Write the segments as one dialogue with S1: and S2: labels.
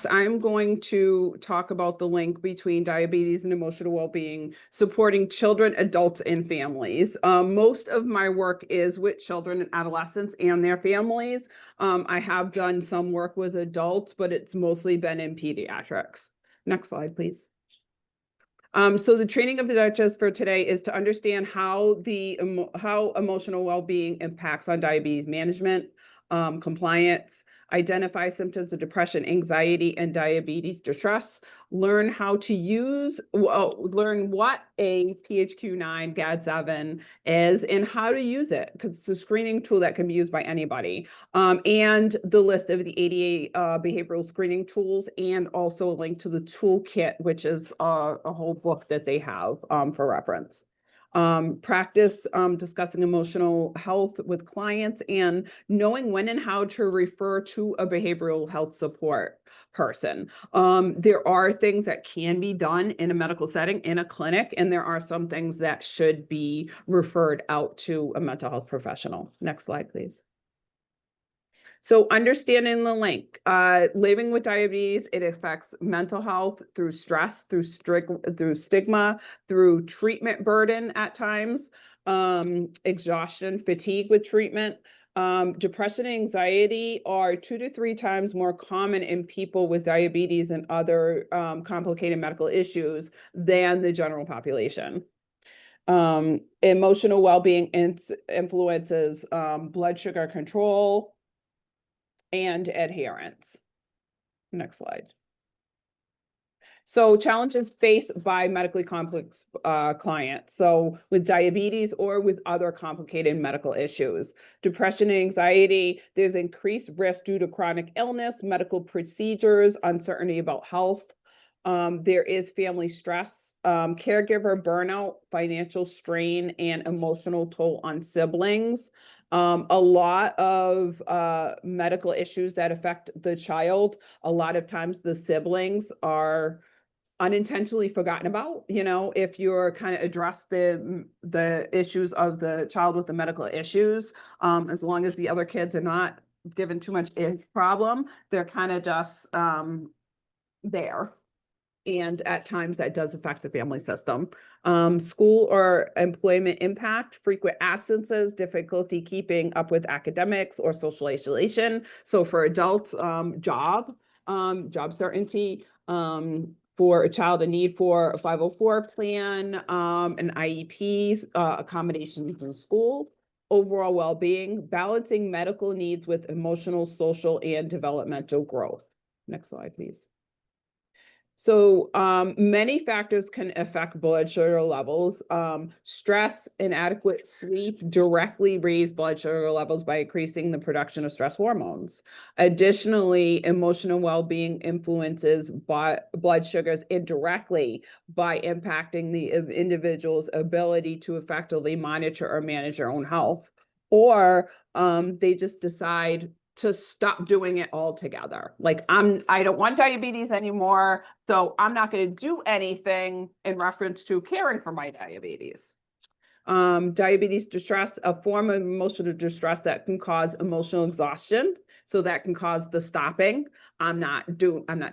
S1: I'm going to talk about the link between diabetes and emotional well-being, supporting children, adults, and families. Most of my work is with children and adolescents and their families. I have done some work with adults, but it's mostly been in pediatrics. Next slide, please. So the training objectives for today is to understand how how emotional well-being impacts on diabetes management, compliance, identify symptoms of depression, anxiety, and diabetes distress, learn how to learn what a PHQ-9 GAD-7 is and how to use it, because it's a screening tool that can be used by anybody. And the list of the 88 behavioral screening tools, and also a link to the toolkit, which is a whole book that they have for reference. Practice discussing emotional health with clients and knowing when and how to refer to a behavioral health support person. There are things that can be done in a medical setting, in a clinic, and there are some things that should be referred out to a mental health professional. Next slide, please. So understanding the link, living with diabetes, it affects mental health through stress, through stigma, through treatment burden at times, exhaustion, fatigue with treatment. Depression and anxiety are 2 to 3 times more common in people with diabetes and other complicated medical issues than the general population. Emotional well-being influences blood sugar control and adherence. Next slide. So challenges faced by medically complex clients. So with diabetes or with other complicated medical issues. Depression and anxiety, there's increased risk due to chronic illness, medical procedures, uncertainty about health. There is family stress, caregiver burnout, financial strain, and emotional toll on siblings. A lot of medical issues that affect the child. A lot of times the siblings are unintentionally forgotten about. You know, if you're kind of address the issues of the child with the medical issues, as long as the other kids are not given too much problem, they're kind of just there. And at times that does affect the family system. School or employment impact, frequent absences, difficulty keeping up with academics or social isolation. So for adults, job certainty, for a child, a need for a 504 plan, an IEP, accommodations in school, overall well-being, balancing medical needs with emotional, social, and developmental growth. Next slide, please. So many factors can affect blood sugar levels. Stress, inadequate sleep directly raise blood sugar levels by increasing the production of stress hormones. Additionally, emotional well-being influences blood sugars indirectly by impacting the individual's ability to effectively monitor or manage their own health. Or they just decide to stop doing it altogether. Like I don't want diabetes anymore, so I'm not going to do anything in reference to caring for my diabetes. Diabetes distress, a form of emotional distress that can cause emotional exhaustion. So that can cause the stopping. I'm not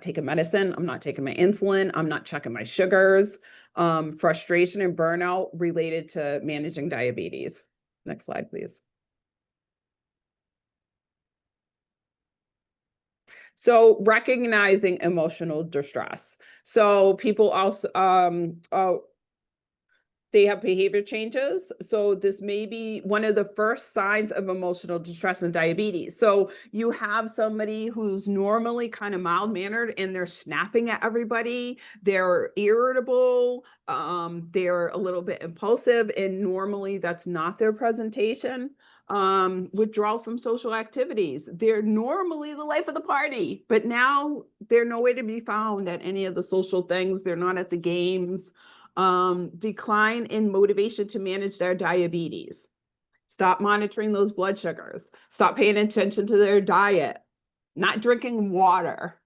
S1: taking medicine. I'm not taking my insulin. I'm not checking my sugars. Frustration and burnout related to managing diabetes. Next slide, please. So recognizing emotional distress. So people also, they have behavior changes. So this may be one of the first signs of emotional distress and diabetes. So you have somebody who's normally kind of mild-mannered and they're snapping at everybody. They're irritable. They're a little bit impulsive, and normally that's not their presentation. Withdrawal from social activities. They're normally the life of the party, but now they're nowhere to be found at any of the social things. They're not at the games. Decline in motivation to manage their diabetes. Stop monitoring those blood sugars. Stop paying attention to their diet. Not drinking water.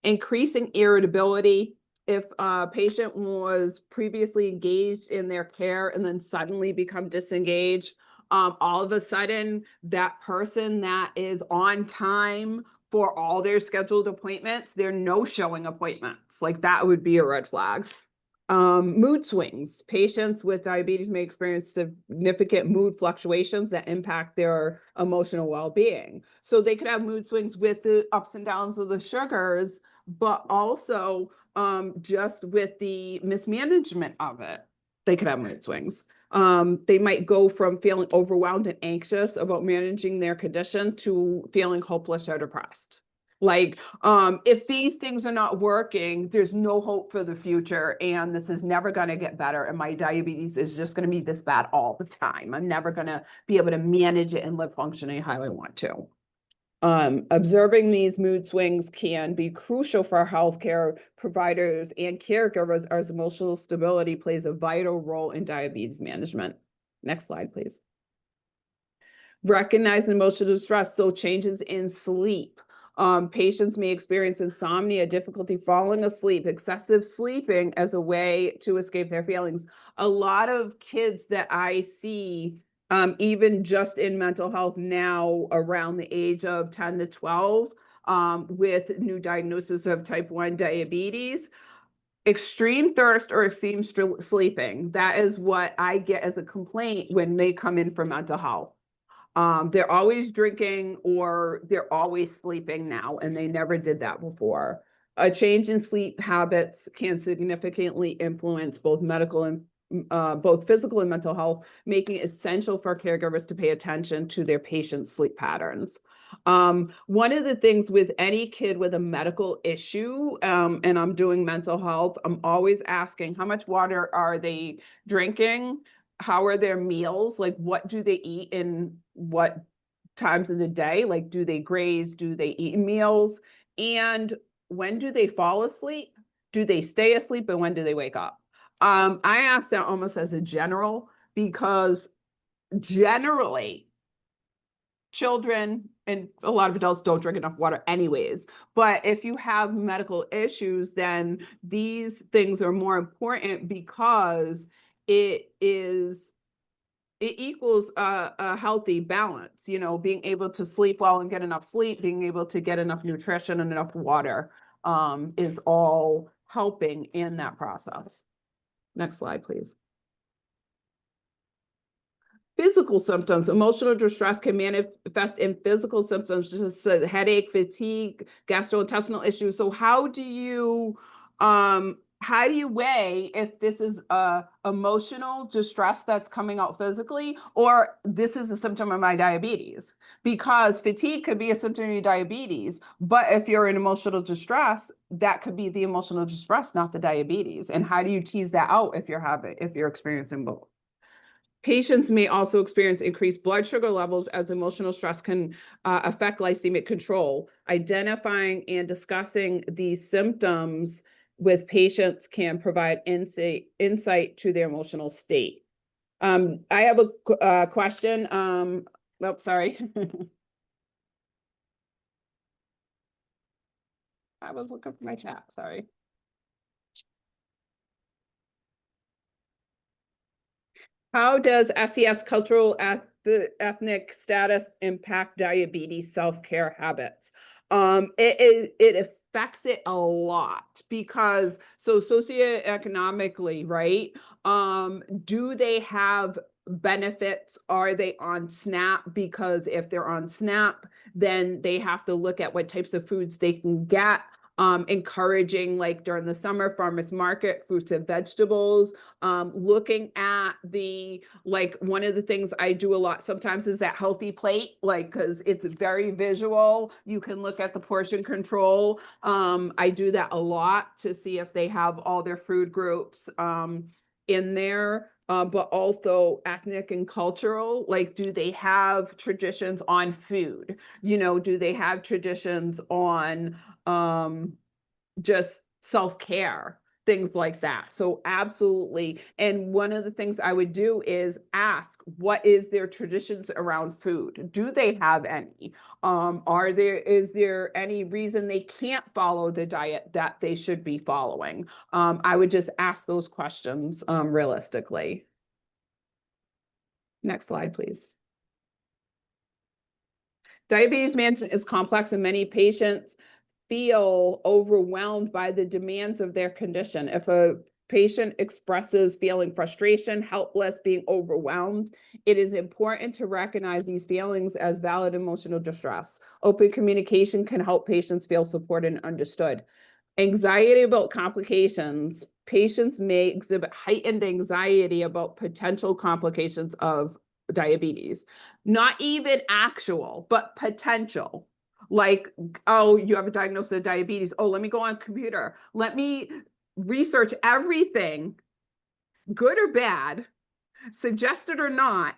S1: Increasing irritability. If a patient was previously engaged in their care and then suddenly become disengaged, all of a sudden that person that is on time for all their scheduled appointments, they're no-showing appointments. Like that would be a red flag. Mood swings. Patients with diabetes may experience significant mood fluctuations that impact their emotional well-being. So they could have mood swings with the ups and downs of the sugars, but also just with the mismanagement of it, they could have mood swings. They might go from feeling overwhelmed and anxious about managing their condition to feeling hopeless or depressed. Like, if these things are not working, there's no hope for the future, and this is never going to get better. And my diabetes is just going to be this bad all the time. I'm never going to be able to manage it and live functioning how I want to. Observing these mood swings can be crucial for healthcare providers and caregivers, as emotional stability plays a vital role in diabetes management. Next slide, please. Recognize emotional distress. So changes in sleep. Patients may experience insomnia, difficulty falling asleep, excessive sleeping as a way to escape their feelings. A lot of kids that I see, even just in mental health now around the age of 10 to 12, with new diagnosis of type 1 diabetes, extreme thirst or extreme sleeping. That is what I get as a complaint when they come in for mental health. They're always drinking or they're always sleeping now, and they never did that before. A change in sleep habits can significantly influence both medical and both physical and mental health, making it essential for caregivers to pay attention to their patients' sleep patterns. One of the things with any kid with a medical issue, and I'm doing mental health, I'm always asking how much water are they drinking? How are their meals? Like, what do they eat in what times of the day? Like, do they graze? Do they eat meals? And when do they fall asleep? Do they stay asleep? And when do they wake up? I ask that almost as a general, because generally children and a lot of adults don't drink enough water anyways. But if you have medical issues, then these things are more important, because it equals a healthy balance, you know, being able to sleep well and get enough sleep, being able to get enough nutrition and enough water, is all helping in that process. Next slide, please. Physical symptoms. Emotional distress can manifest in physical symptoms, just headache, fatigue, gastrointestinal issues. So how do you weigh if this is emotional distress that's coming out physically, or this is a symptom of my diabetes? Because fatigue could be a symptom of your diabetes, but if you're in emotional distress, that could be the emotional distress, not the diabetes. And how do you tease that out if you're experiencing both? Patients may also experience increased blood sugar levels, as emotional stress can affect glycemic control. Identifying and discussing these symptoms with patients can provide insight to their emotional state. I have a question. Sorry. I was looking for my chat, sorry. How does SES cultural ethnic status impact diabetes self-care habits? It affects it a lot, because so socioeconomically, right? Do they have benefits? Are they on SNAP? Because if they're on SNAP, then they have to look at what types of foods they can get. Encouraging, like during the summer farmers market, fruits and vegetables, looking at like one of the things I do a lot sometimes is that healthy plate, like, because it's very visual. You can look at the portion control. I do that a lot to see if they have all their food groups in there. But also ethnic and cultural, like, do they have traditions on food? You know, do they have traditions on just self-care, things like that? So absolutely. And one of the things I would do is ask, what is their traditions around food? Do they have any? Is there any reason they can't follow the diet that they should be following? I would just ask those questions realistically. Next slide, please. Diabetes management is complex and many patients feel overwhelmed by the demands of their condition. If a patient expresses feeling frustration, helpless, being overwhelmed, it is important to recognize these feelings as valid emotional distress. Open communication can help patients feel supported and understood. Anxiety about complications. Patients may exhibit heightened anxiety about potential complications of diabetes, not even actual, but potential. Like, oh, you have a diagnosis of diabetes. Oh, let me go on computer. Let me research everything, good or bad, suggested or not,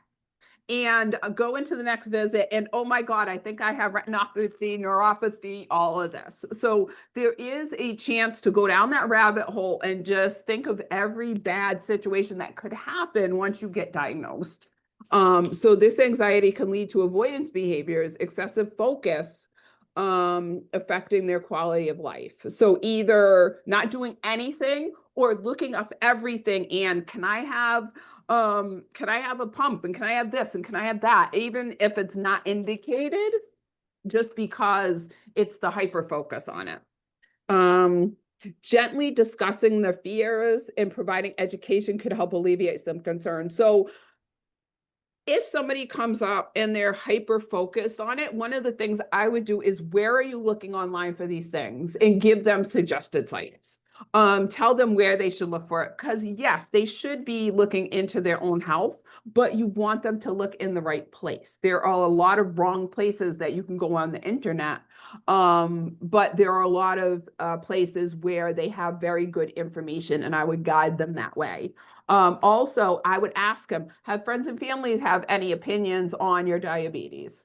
S1: and go into the next visit and, oh my God, I think I have retinopathy, neuropathy, all of this. So there is a chance to go down that rabbit hole and just think of every bad situation that could happen once you get diagnosed. So this anxiety can lead to avoidance behaviors, excessive focus, affecting their quality of life. So either not doing anything or looking up everything and can I have a pump and can I have this and can I have that, even if it's not indicated, just because it's the hyper focus on it. Gently discussing the fears and providing education could help alleviate some concern. So if somebody comes up and they're hyper focused on it, one of the things I would do is, where are you looking online for these things, and give them suggested sites. Tell them where they should look for it, because yes, they should be looking into their own health, but you want them to look in the right place. There are a lot of wrong places that you can go on the internet, but there are a lot of places where they have very good information, and I would guide them that way. Also, I would ask them, have friends and families have any opinions on your diabetes?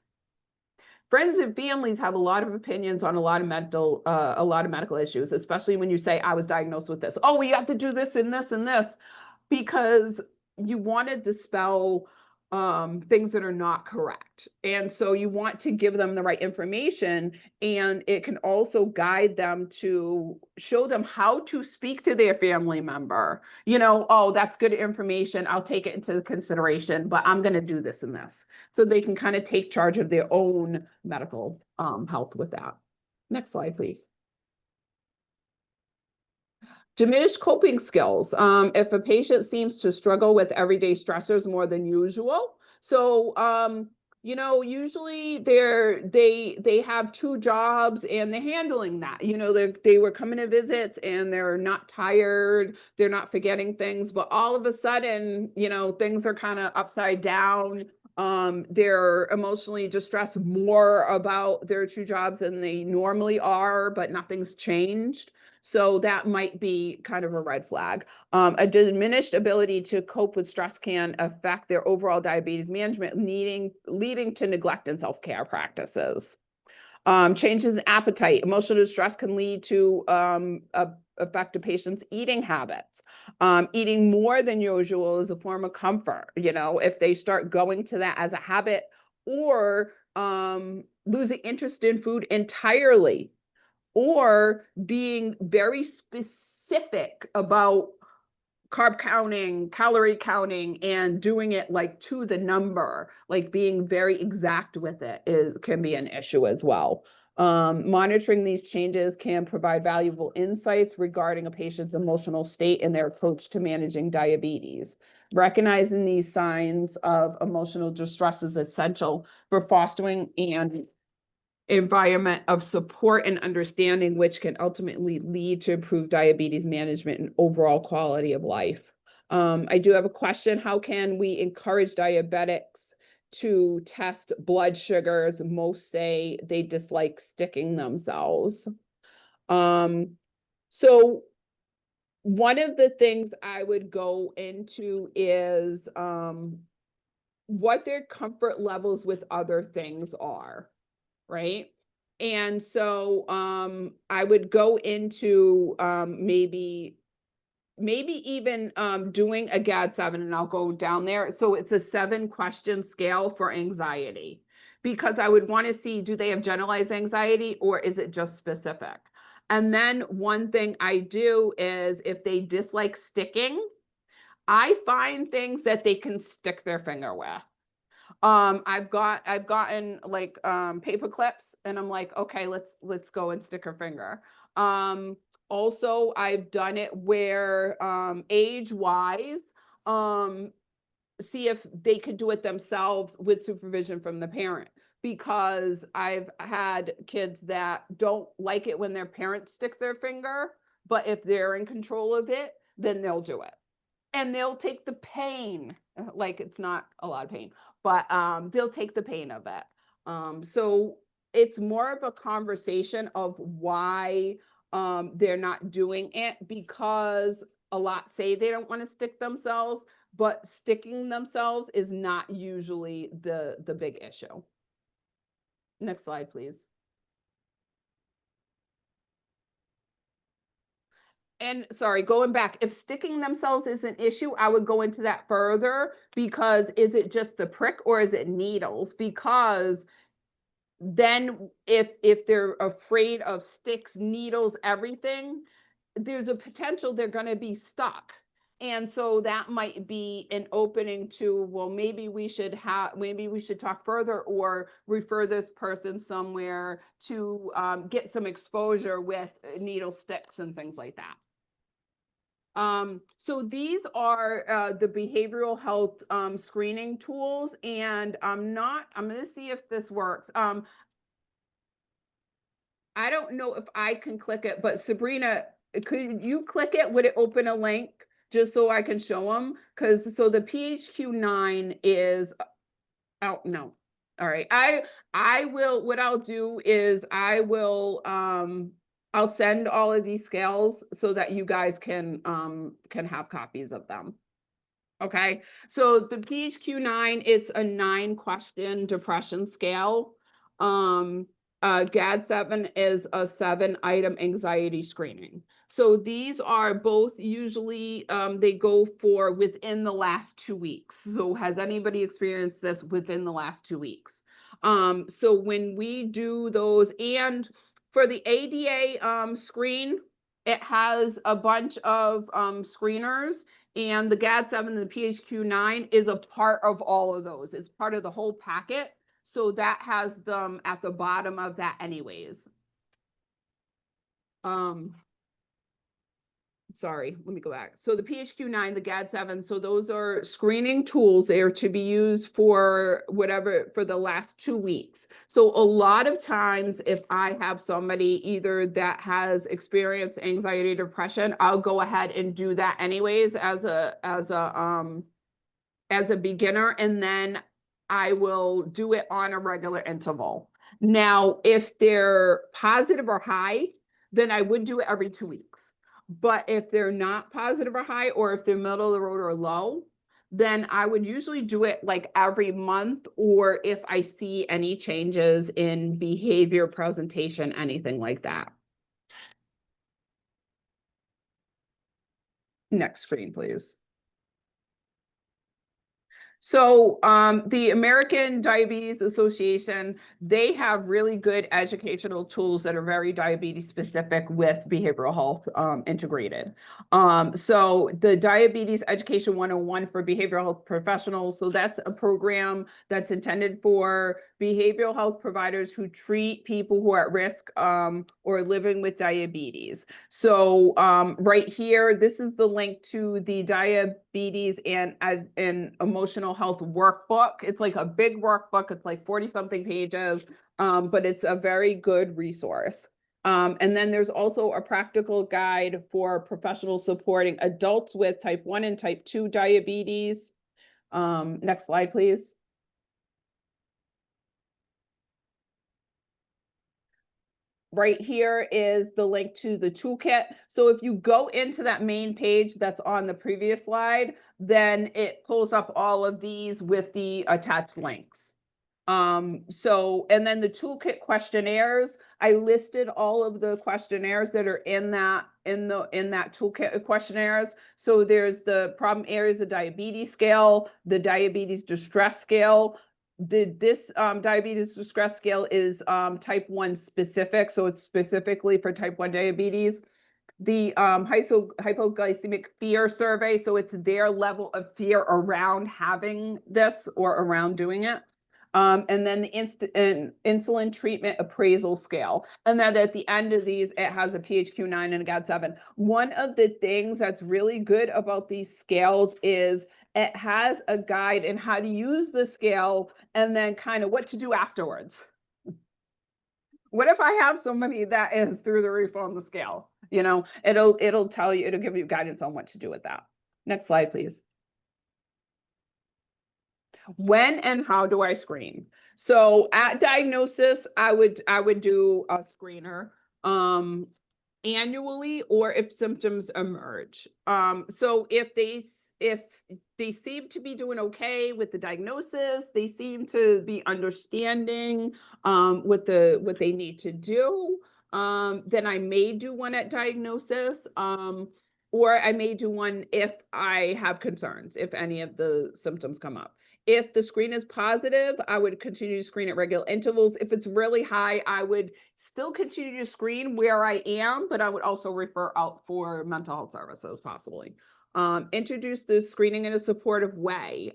S1: Friends and families have a lot of opinions on a lot of medical issues, especially when you say, I was diagnosed with this. Oh, we have to do this and this and this, because you want to dispel things that are not correct. And so you want to give them the right information, and it can also guide them to show them how to speak to their family member. Oh, that's good information. I'll take it into consideration, but I'm going to do this and this. So they can kind of take charge of their own medical health with that. Next slide, please. Diminished coping skills. If a patient seems to struggle with everyday stressors more than usual. So, usually they have two jobs and they're handling that. They were coming to visit and they're not tired, they're not forgetting things, but all of a sudden, things are kind of upside down. They're emotionally distressed more about their two jobs than they normally are, but nothing's changed. So that might be kind of a red flag. A diminished ability to cope with stress can affect their overall diabetes management, leading to neglect in self-care practices. Changes in appetite. Emotional distress can lead to affect a patient's eating habits. Eating more than usual is a form of comfort. If they start going to that as a habit, or losing interest in food entirely, or being very specific about carb counting, calorie counting, and doing it like to the number, like being very exact with it can be an issue as well. Monitoring these changes can provide valuable insights regarding a patient's emotional state and their approach to managing diabetes. Recognizing these signs of emotional distress is essential for fostering an environment of support and understanding, which can ultimately lead to improved diabetes management and overall quality of life. I do have a question. How can we encourage diabetics to test blood sugars? Most say they dislike sticking themselves. So one of the things I would go into is what their comfort levels with other things are. Right. And so I would go into maybe even doing a GAD-7, and I'll go down there. So it's a 7-question scale for anxiety, because I would want to see, do they have generalized anxiety or is it just specific? And then one thing I do is, if they dislike sticking, I find things that they can stick their finger with. I've gotten like paper clips, and I'm like, okay, let's go and stick her finger. Also, I've done it where age wise, um, see if they could do it themselves with supervision from the parent. Because I've had kids that don't like it when their parents stick their finger, but if they're in control of it, then they'll do it. And they'll take the pain, like it's not a lot of pain, but they'll take the pain of it. So it's more of a conversation of why they're not doing it, because a lot say they don't want to stick themselves, but sticking themselves is not usually the big issue. Next slide, please. And sorry, going back, if sticking themselves is an issue, I would go into that further, because is it just the prick or is it needles? Because then if they're afraid of sticks, needles, everything, there's a potential they're going to be stuck. And so that might be an opening to, well, maybe we should talk further or refer this person somewhere to get some exposure with needle sticks and things like that. So these are the behavioral health screening tools, and I'm going to see if this works. I don't know if I can click it, but Sabrina, could you click it? Would it open a link just so I can show them? Because so the PHQ-9 is oh no. All right. I will, what I'll do is I'll send all of these scales so that you guys can have copies of them. Okay. So the PHQ-9, it's a 9-question depression scale. GAD-7 is a 7-item anxiety screening. So these are both usually they go for within the last 2 weeks. So has anybody experienced this within the last 2 weeks? So when we do those, and for the ADA screen, it has a bunch of screeners, and the GAD-7 and the PHQ-9 is a part of all of those. It's part of the whole packet. So that has them at the bottom of that anyways. Sorry, let me go back. So the PHQ-9, the GAD-7, so those are screening tools. They are to be used for whatever, for the last 2 weeks. So a lot of times if I have somebody either that has experienced anxiety, depression, I'll go ahead and do that anyways as a beginner, and then I will do it on a regular interval. Now, if they're positive or high, then I would do it every 2 weeks. But if they're not positive or high, or if they're middle of the road or low, then I would usually do it like every month, or if I see any changes in behavior, presentation, anything like that. Next screen, please. So the American Diabetes Association, they have really good educational tools that are very diabetes specific with behavioral health integrated. So the Diabetes Education 101 for behavioral health professionals, so that's a program that's intended for behavioral health providers who treat people who are at risk or living with diabetes. So right here, this is the link to the diabetes and emotional health workbook. It's like a big workbook. It's like 40 something pages, but it's a very good resource. And then there's also a practical guide for professionals supporting adults with type 1 and type 2 diabetes. Next slide, please. Right here is the link to the toolkit. So if you go into that main page that's on the previous slide, then it pulls up all of these with the attached links. So, and then the toolkit questionnaires, I listed all of the questionnaires that are in that toolkit of questionnaires. So there's the problem areas of diabetes scale, the diabetes distress scale. This diabetes distress scale is type 1 specific, so it's specifically for type 1 diabetes. The hypoglycemic fear survey, so it's their level of fear around having this or around doing it. And then the insulin treatment appraisal scale. And then at the end of these, it has a PHQ-9 and a GAD-7. One of the things that's really good about these scales is it has a guide in how to use the scale and then kind of what to do afterwards. What if I have somebody that is through the roof on the scale? It'll tell you, it'll give you guidance on what to do with that. Next slide, please. When and how do I screen? So at diagnosis, I would do a screener annually, or if symptoms emerge. So if they seem to be doing okay with the diagnosis, they seem to be understanding what they need to do, then I may do one at diagnosis. Or I may do one if I have concerns, if any of the symptoms come up. If the screen is positive, I would continue to screen at regular intervals. If it's really high, I would still continue to screen where I am, but I would also refer out for mental health services possibly. Introduce the screening in a supportive way.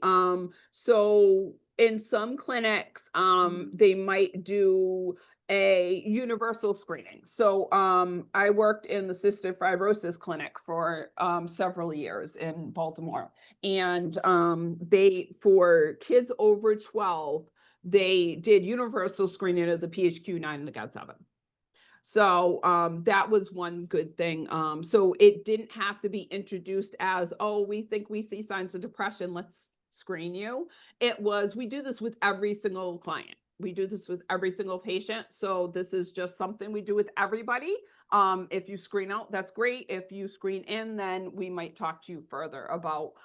S1: So in some clinics, they might do a universal screening. So I worked in the cystic fibrosis clinic for several years in Baltimore. And for kids over 12, they did universal screening of the PHQ-9 and the GAD-7. So that was one good thing. So it didn't have to be introduced as, oh, we think we see signs of depression, let's screen you. It was, we do this with every single client. We do this with every single patient. So this is just something we do with everybody. If you screen out, that's great. If you screen in, then we might talk to you further about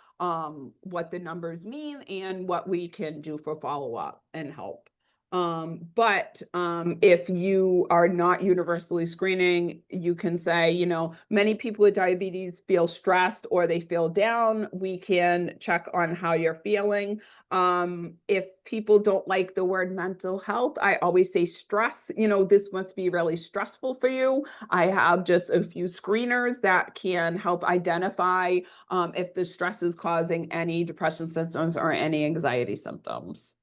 S1: what the numbers mean and what we can do for follow-up and help. But if you are not universally screening, you can say, many people with diabetes feel stressed or they feel down. We can check on how you're feeling. If people don't like the word mental health, I always say stress. This must be really stressful for you. I have just a few screeners that can help identify if the stress is causing any depression symptoms or any anxiety symptoms.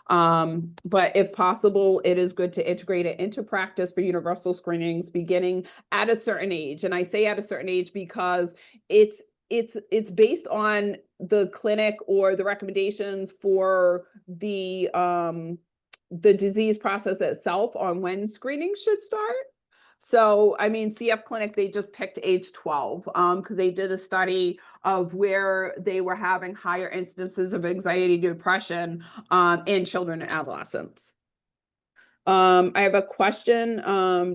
S1: But if possible, it is good to integrate it into practice for universal screenings beginning at a certain age. And I say at a certain age because it's based on the clinic or the recommendations for the disease process itself on when screening should start. So, I mean, CF Clinic, they just picked age 12 because they did a study of where they were having higher incidences of anxiety, depression in children and adolescents. I have a question.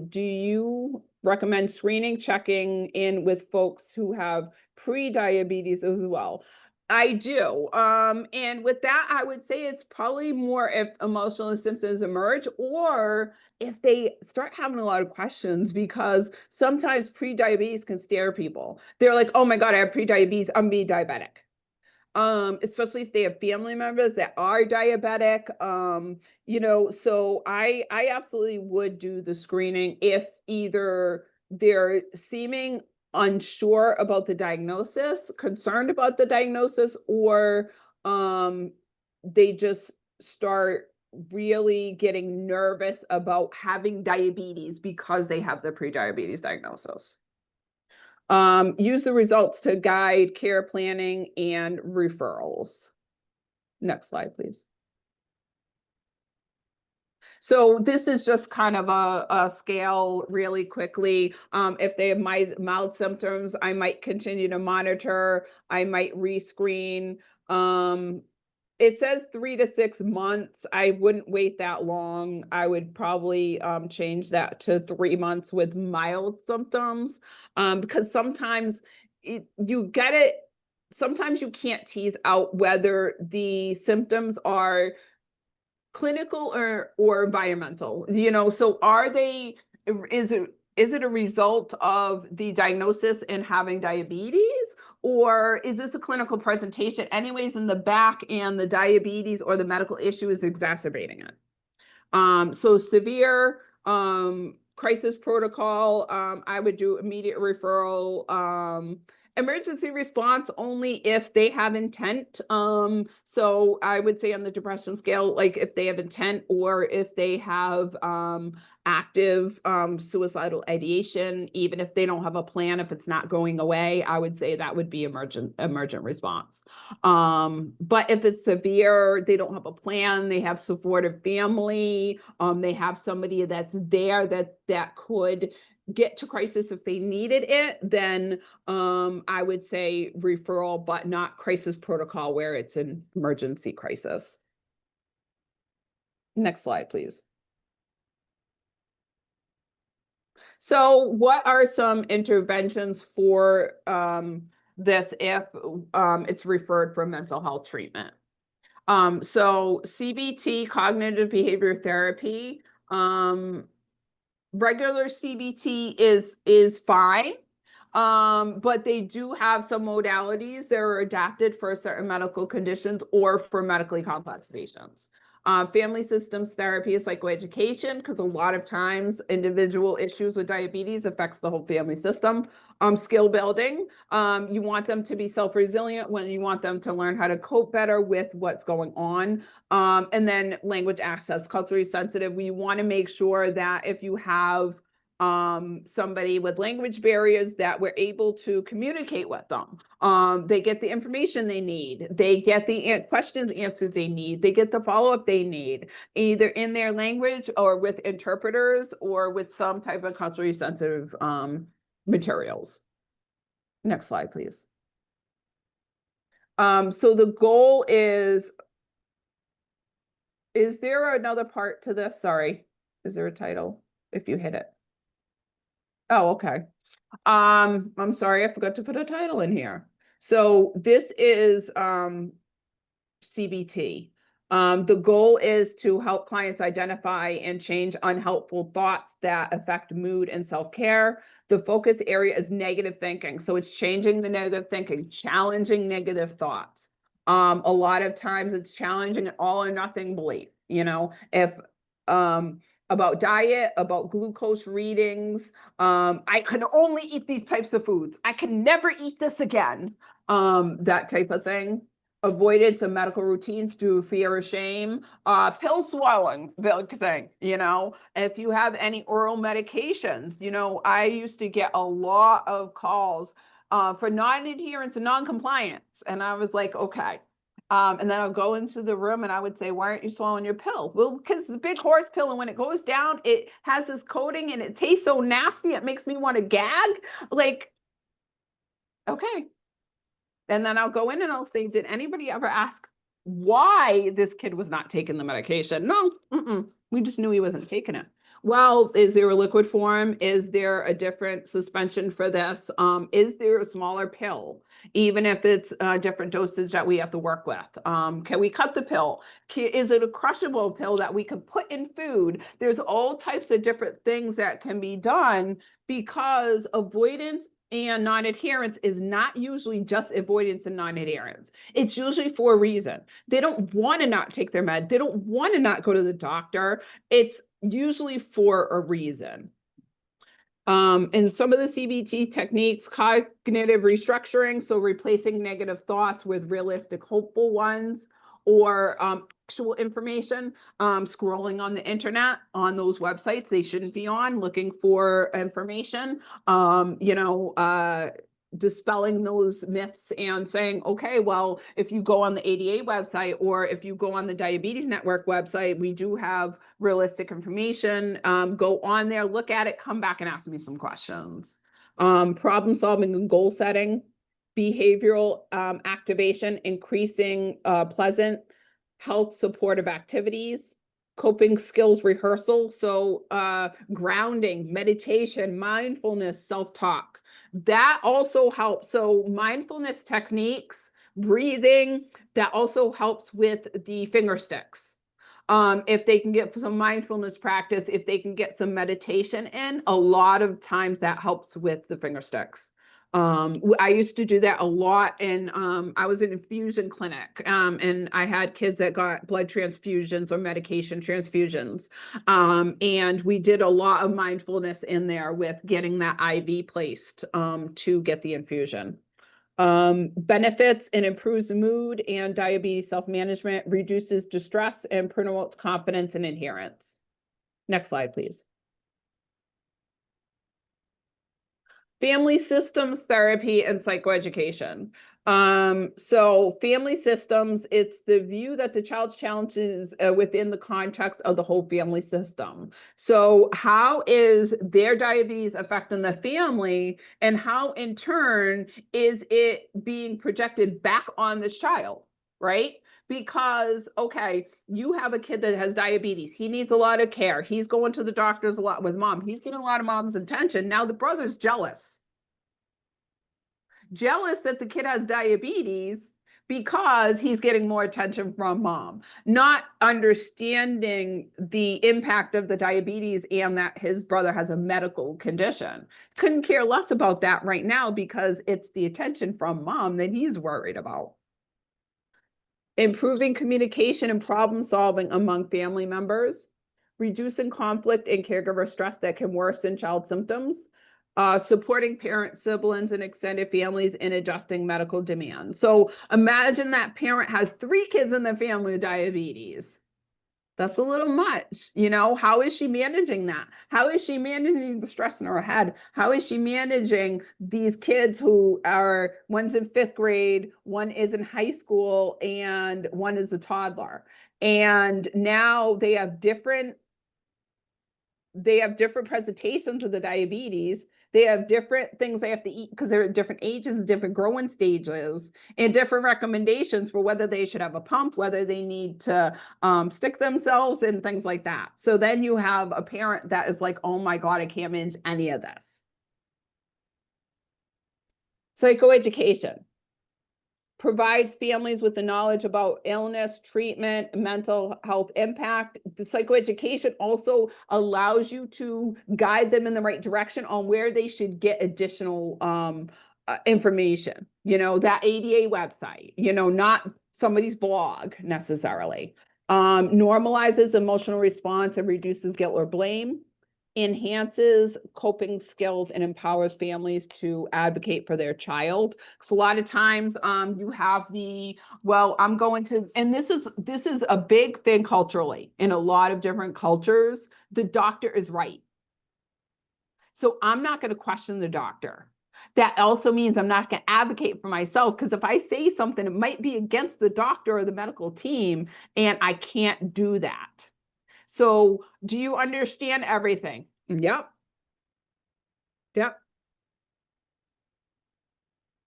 S1: Do you recommend screening, checking in with folks who have pre-diabetes as well? I do. And with that, I would say it's probably more if emotional symptoms emerge or if they start having a lot of questions, because sometimes pre-diabetes can scare people. They're like, oh my God, I have pre-diabetes, I'm being diabetic. Especially if they have family members that are diabetic. So I absolutely would do the screening if either they're seeming unsure about the diagnosis, concerned about the diagnosis, or they just start really getting nervous about having diabetes because they have the pre-diabetes diagnosis. Use the results to guide care planning and referrals. Next slide, please. So this is just kind of a scale really quickly. If they have mild symptoms, I might continue to monitor. I might rescreen. It says 3 to 6 months. I wouldn't wait that long. I would probably change that to 3 months with mild symptoms, because sometimes sometimes you can't tease out whether the symptoms are clinical or environmental. So is it a result of the diagnosis and having diabetes, or is this a clinical presentation anyways in the back and the diabetes or the medical issue is exacerbating it? So severe crisis protocol, I would do immediate referral. Emergency response only if they have intent. So I would say on the depression scale, like if they have intent or if they have active suicidal ideation, even if they don't have a plan, if it's not going away, I would say that would be emergent response. But if it's severe, they don't have a plan, they have supportive family, they have somebody that's there that could get to crisis if they needed it, then I would say referral, but not crisis protocol where it's an emergency crisis. Next slide, please. So what are some interventions for this if it's referred for mental health treatment? So CBT, cognitive behavior therapy, regular CBT is fine. But they do have some modalities that are adapted for certain medical conditions or for medically complex patients. Family systems therapy is psychoeducation, because a lot of times individual issues with diabetes affects the whole family system. Skill building, you want them to be self-resilient when you want them to learn how to cope better with what's going on. And then language access, culturally sensitive. We want to make sure that if you have somebody with language barriers, that we're able to communicate with them. They get the information they need. They get the questions answered they need. They get the follow-up they need, either in their language or with interpreters or with some type of culturally sensitive materials. Next slide, please. So the goal is there another part to this? Sorry. Is there a title if you hit it? Oh, okay. I'm sorry, I forgot to put a title in here. So this is CBT. The goal is to help clients identify and change unhelpful thoughts that affect mood and self-care. The focus area is negative thinking. So it's changing the negative thinking, challenging negative thoughts. A lot of times it's challenging an all or nothing belief, if about diet, about glucose readings. I can only eat these types of foods. I can never eat this again. That type of thing. Avoidance of medical routines due to fear or shame. Pill swallowing, big thing, If you have any oral medications, I used to get a lot of calls for non-adherence and non-compliance. And I was like, okay. And then I'll go into the room and I would say, why aren't you swallowing your pill? Well, because it's a big horse pill, and when it goes down, it has this coating and it tastes so nasty, it makes me want to gag. Like, okay. And then I'll go in and I'll say, did anybody ever ask why this kid was not taking the medication? No, we just knew he wasn't taking it. Well, is there a liquid form? Is there a different suspension for this? Is there a smaller pill? Even if it's a different dosage that we have to work with. Can we cut the pill? Is it a crushable pill that we can put in food? There's all types of different things that can be done, because avoidance and non-adherence is not usually just avoidance and non-adherence. It's usually for a reason. They don't want to not take their med. They don't want to not go to the doctor. It's usually for a reason. And some of the CBT techniques, cognitive restructuring, so replacing negative thoughts with realistic, hopeful ones, or actual information, scrolling on the internet on those websites they shouldn't be on, looking for information, dispelling those myths and saying, okay, well, if you go on the ADA website or if you go on the Diabetes Network website, we do have realistic information. Go on there, look at it, come back and ask me some questions. Problem solving and goal setting, behavioral activation, increasing pleasant health supportive activities, coping skills rehearsal. So grounding, meditation, mindfulness, self-talk. That also helps. So mindfulness techniques, breathing, that also helps with the finger sticks. If they can get some mindfulness practice, if they can get some meditation in, a lot of times that helps with the finger sticks. I used to do that a lot, and I was in infusion clinic, and I had kids that got blood transfusions or medication transfusions, and we did a lot of mindfulness in there with getting that IV placed to get the infusion. Benefits and improves mood and diabetes self-management, reduces distress, and promotes confidence and adherence. Next slide, please. Family systems therapy and psychoeducation. So family systems, it's the view that the child's challenges within the context of the whole family system. So how is their diabetes affecting the family, and how in turn is it being projected back on this child, right? Because, okay, you have a kid that has diabetes. He needs a lot of care. He's going to the doctors a lot with mom. He's getting a lot of mom's attention. Now the brother's jealous that the kid has diabetes because he's getting more attention from mom, not understanding the impact of the diabetes and that his brother has a medical condition. Couldn't care less about that right now because it's the attention from mom that he's worried about. Improving communication and problem solving among family members, reducing conflict and caregiver stress that can worsen child symptoms, supporting parents, siblings, and extended families in adjusting medical demands. So imagine that parent has 3 kids in the family with diabetes. That's a little much, you know. How is she managing that? How is she managing the stress in her head? How is she managing these kids who are, one's in 5th grade, one is in high school, and one is a toddler? And now they have different presentations of the diabetes. They have different things they have to eat because they're at different ages, different growing stages, and different recommendations for whether they should have a pump, whether they need to stick themselves, and things like that. So then you have a parent that is like, oh my God, I can't manage any of this. Psychoeducation provides families with the knowledge about illness, treatment, mental health impact. The psychoeducation also allows you to guide them in the right direction on where they should get additional information. You know, that ADA website, you know, not somebody's blog necessarily. Normalizes emotional response and reduces guilt or blame, enhances coping skills, and empowers families to advocate for their child. So a lot of times you have the, well, I'm going to, and this is a big thing culturally in a lot of different cultures. The doctor is right. So I'm not going to question the doctor. That also means I'm not going to advocate for myself, because if I say something, it might be against the doctor or the medical team, and I can't do that. So do you understand everything? Yep. Yep.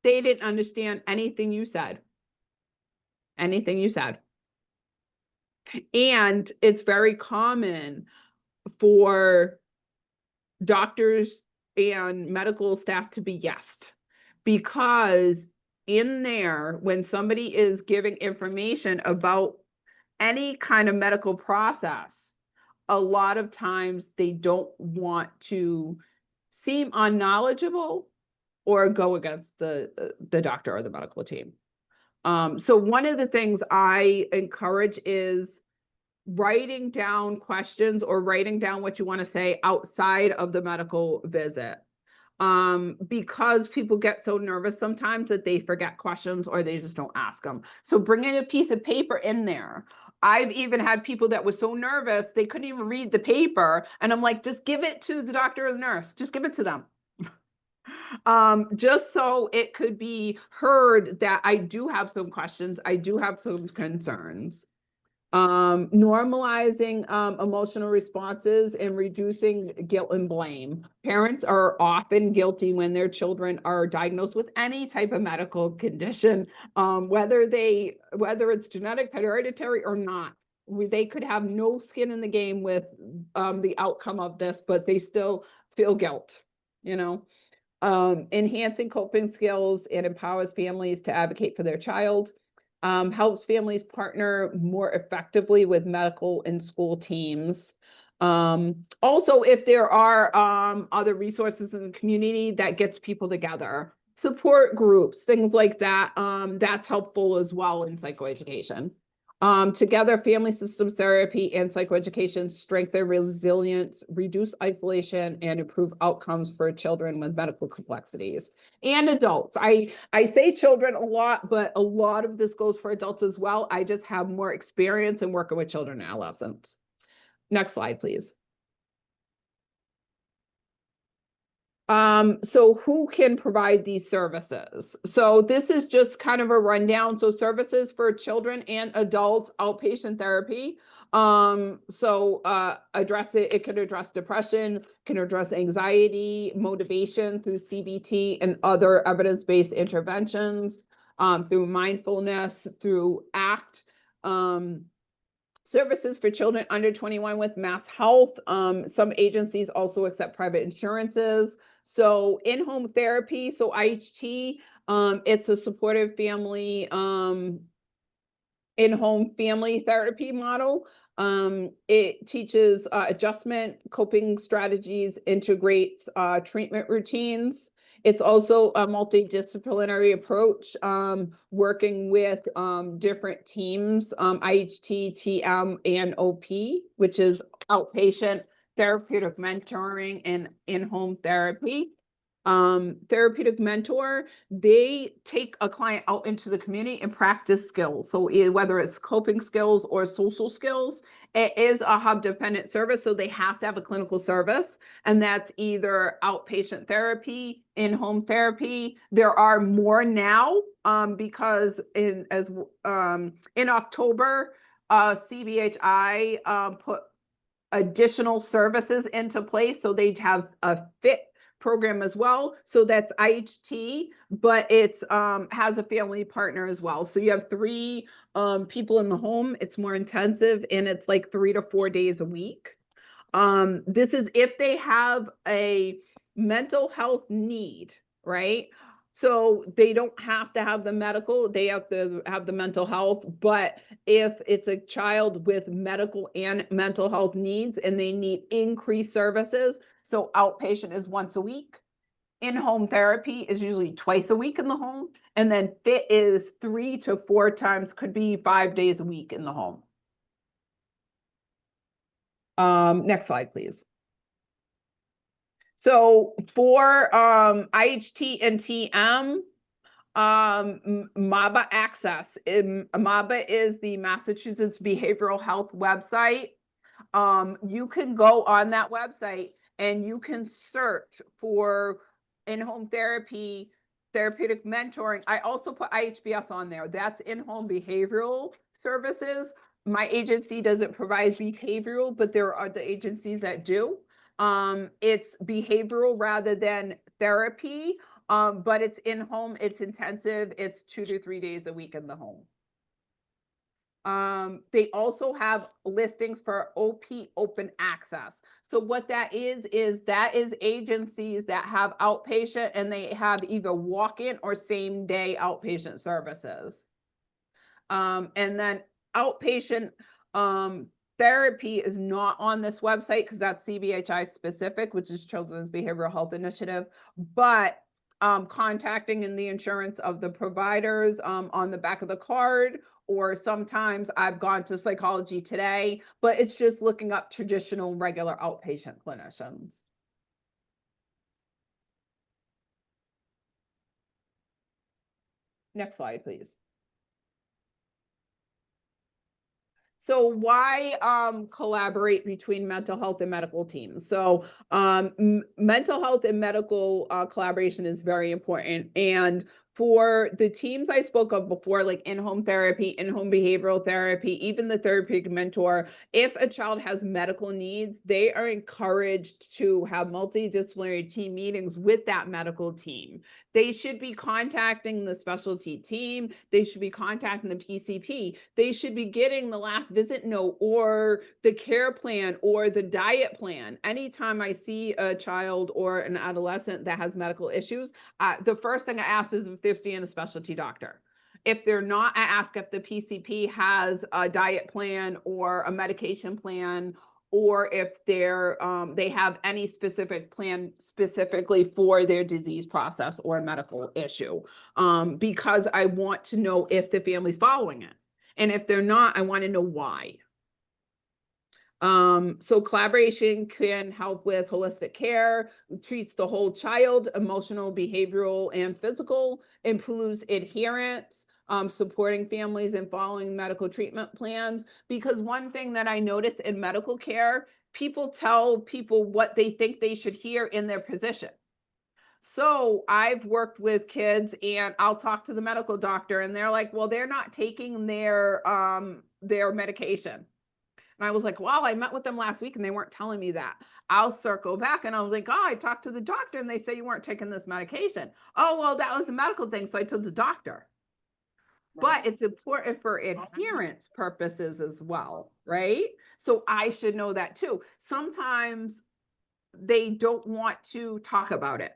S1: They didn't understand anything you said. Anything you said. And it's very common for doctors and medical staff to be yesed, because in there, when somebody is giving information about any kind of medical process, a lot of times they don't want to seem unknowledgeable or go against the doctor or the medical team. So one of the things I encourage is writing down questions or writing down what you want to say outside of the medical visit. Because people get so nervous sometimes that they forget questions or they just don't ask them. So bringing a piece of paper in there. I've even had people that were so nervous they couldn't even read the paper, and I'm like, just give it to the doctor or the nurse. Just give it to them. Just so it could be heard that I do have some questions, I do have some concerns. Normalizing emotional responses and reducing guilt and blame. Parents are often guilty when their children are diagnosed with any type of medical condition, whether it's genetic, hereditary, or not. They could have no skin in the game with the outcome of this, but they still feel guilt, you know. Enhancing coping skills and empowers families to advocate for their child. Helps families partner more effectively with medical and school teams. Also, if there are other resources in the community that gets people together, support groups, things like that, that's helpful as well in psychoeducation. Together, family systems therapy and psychoeducation strengthen resilience, reduce isolation, and improve outcomes for children with medical complexities and adults. I say children a lot, but a lot of this goes for adults as well. I just have more experience in working with children and adolescents. Next slide, please. So who can provide these services? So this is just kind of a rundown. So services for children and adults, outpatient therapy. Address it can address depression, can address anxiety, motivation through CBT and other evidence-based interventions, through mindfulness, through ACT. Services for children under 21 with Mass Health. Some agencies also accept private insurances. So in-home therapy, so IHT, it's a supportive family, in-home family therapy model. It teaches adjustment, coping strategies, integrates treatment routines. It's also a multidisciplinary approach, working with different teams, IHT, TM, and OP, which is outpatient therapeutic mentoring and in-home therapy. Therapeutic mentor, they take a client out into the community and practice skills. So whether it's coping skills or social skills, it is a hub dependent service. So they have to have a clinical service, and that's either outpatient therapy, in-home therapy. There are more now, because in October, CBHI put additional services into place. So they have a FIT program as well. So that's IHT, but it's has a family partner as well. So you have 3 people in the home. It's more intensive, and it's like 3 to 4 days a week. This is if they have a mental health need, right? So they don't have to have the medical, they have to have the mental health. But if it's a child with medical and mental health needs and they need increased services, so outpatient is once a week, in-home therapy is usually twice a week in the home, and then FIT is 3 to 4 times, could be 5 days a week in the home. Next slide, please. So for IHT and TM, MABA Access. MABA is the Massachusetts Behavioral Health website. You can go on that website and you can search for in-home therapy, therapeutic mentoring. I also put IHBS on there. That's in-home behavioral services. My agency doesn't provide behavioral, but there are the agencies that do. It's behavioral rather than therapy, but it's in-home, it's intensive, it's 2 to 3 days a week in the home. They also have listings for OP open access. So what that is agencies that have outpatient, and they have either walk-in or same day outpatient services. And then outpatient therapy is not on this website because that's CBHI specific, which is Children's Behavioral Health Initiative, but contacting in the insurance of the providers on the back of the card, or sometimes I've gone to Psychology Today, but it's just looking up traditional regular outpatient clinicians. Next slide, please. So why collaborate between mental health and medical teams? So mental health and medical collaboration is very important. And for the teams I spoke of before, like in-home therapy, in-home behavioral therapy, even the therapeutic mentor, if a child has medical needs, they are encouraged to have multidisciplinary team meetings with that medical team. They should be contacting the specialty team. They should be contacting the PCP. They should be getting the last visit note or the care plan or the diet plan. Anytime I see a child or an adolescent that has medical issues, the first thing I ask is if they're seeing a specialty doctor. If they're not, I ask if the PCP has a diet plan or a medication plan, or if they have any specific plan specifically for their disease process or medical issue, because I want to know if the family's following it. And if they're not, I want to know why. So collaboration can help with holistic care, treats the whole child, emotional, behavioral, and physical, improves adherence, supporting families and following medical treatment plans. Because one thing that I notice in medical care, people tell people what they think they should hear in their position. So I've worked with kids and I'll talk to the medical doctor and they're like, well, they're not taking their medication. And I was like, well, I met with them last week and they weren't telling me that. I'll circle back and I was like, oh, I talked to the doctor and they say you weren't taking this medication. Oh, well, that was the medical thing. So I told the doctor. But it's important for adherence purposes as well, right? So I should know that too. Sometimes they don't want to talk about it.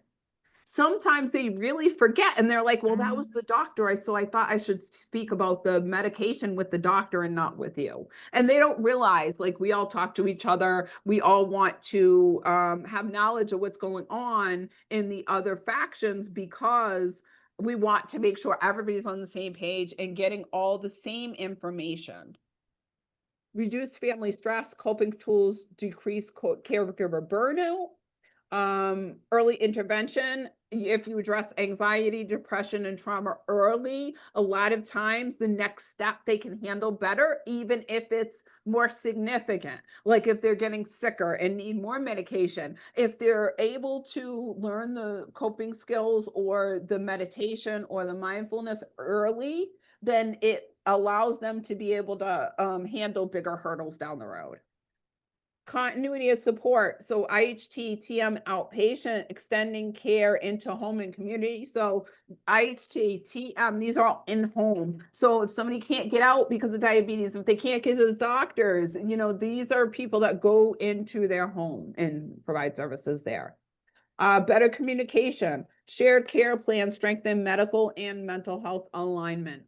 S1: Sometimes they really forget and they're like, well, that was the doctor. So I thought I should speak about the medication with the doctor and not with you. And they don't realize, like, we all talk to each other. We all want to have knowledge of what's going on in the other factions because we want to make sure everybody's on the same page and getting all the same information. Reduce family stress, coping tools, decrease caregiver burnout. Early intervention, if you address anxiety, depression, and trauma early, a lot of times the next step they can handle better, even if it's more significant. Like if they're getting sicker and need more medication, if they're able to learn the coping skills or the meditation or the mindfulness early, then it allows them to be able to handle bigger hurdles down the road. Continuity of support. So IHT, TM outpatient, extending care into home and community. So IHT, TM, these are all in home. So if somebody can't get out because of diabetes, if they can't get to the doctors, you know, these are people that go into their home and provide services there. Better communication, shared care plans, strengthen medical and mental health alignment.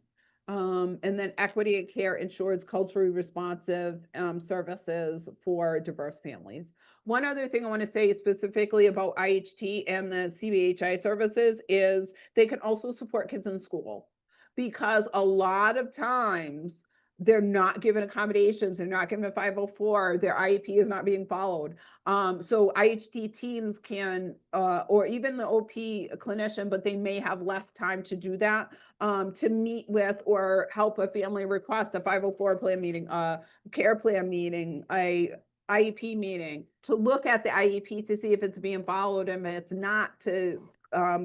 S1: And then equity and care ensures culturally responsive services for diverse families. One other thing I want to say specifically about IHT and the CBHI services is they can also support kids in school because a lot of times they're not given accommodations, they're not given a 504, their IEP is not being followed. So IHT teams can, or even the OP clinician, but they may have less time to do that, to meet with or help a family request a 504 plan meeting, a care plan meeting, a IEP meeting, to look at the IEP to see if it's being followed, and if it's not, to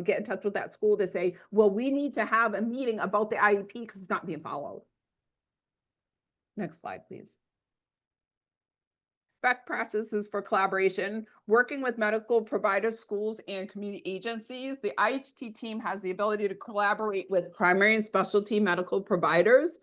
S1: get in touch with that school to say, well, we need to have a meeting about the IEP because it's not being followed. Next slide, please. Best practices for collaboration, working with medical providers, schools, and community agencies. The IHT team has the ability to collaborate with primary and specialty medical providers,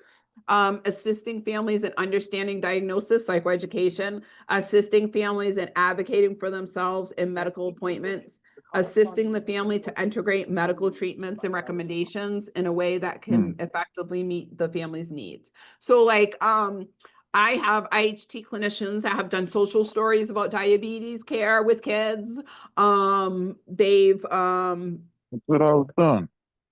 S1: assisting families in understanding diagnosis, psychoeducation, assisting families in advocating for themselves in medical appointments, assisting the family to integrate medical treatments and recommendations in a way that can effectively meet the family's needs. So like, I have IHT clinicians that have done social stories about diabetes care with kids. They've
S2: That's what I was done.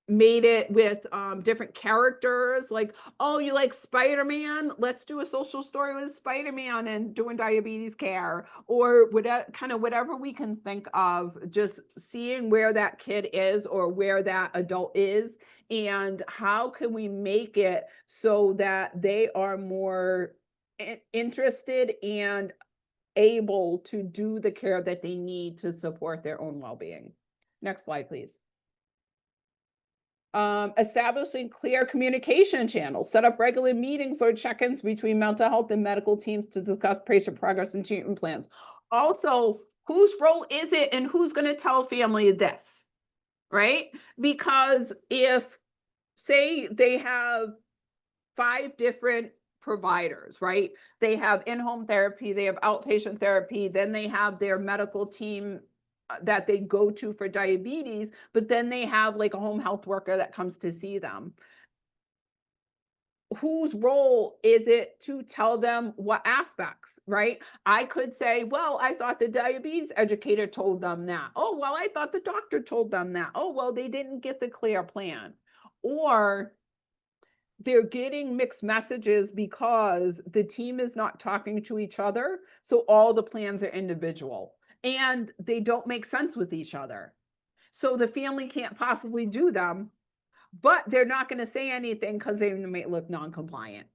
S1: made it with different characters, like, oh, you like Spider-Man, let's do a social story with Spider-Man and doing diabetes care, or whatever, kind of whatever we can think of, just seeing where that kid is or where that adult is, and how can we make it so that they are more interested and able to do the care that they need to support their own well-being. Next slide, please. Establishing clear communication channels, set up regular meetings or check-ins between mental health and medical teams to discuss patient progress and treatment plans. Also, whose role is it and who's going to tell family this, right? Because if, say, they have 5 different providers, right? They have in-home therapy, they have outpatient therapy, then they have their medical team that they go to for diabetes, but then they have like a home health worker that comes to see them. Whose role is it to tell them what aspects, right? I could say, well, I thought the diabetes educator told them that. Oh, well, I thought the doctor told them that. Oh, well, they didn't get the clear plan. Or they're getting mixed messages because the team is not talking to each other. So all the plans are individual and they don't make sense with each other. So the family can't possibly do them, but they're not going to say anything because they may look non-compliant.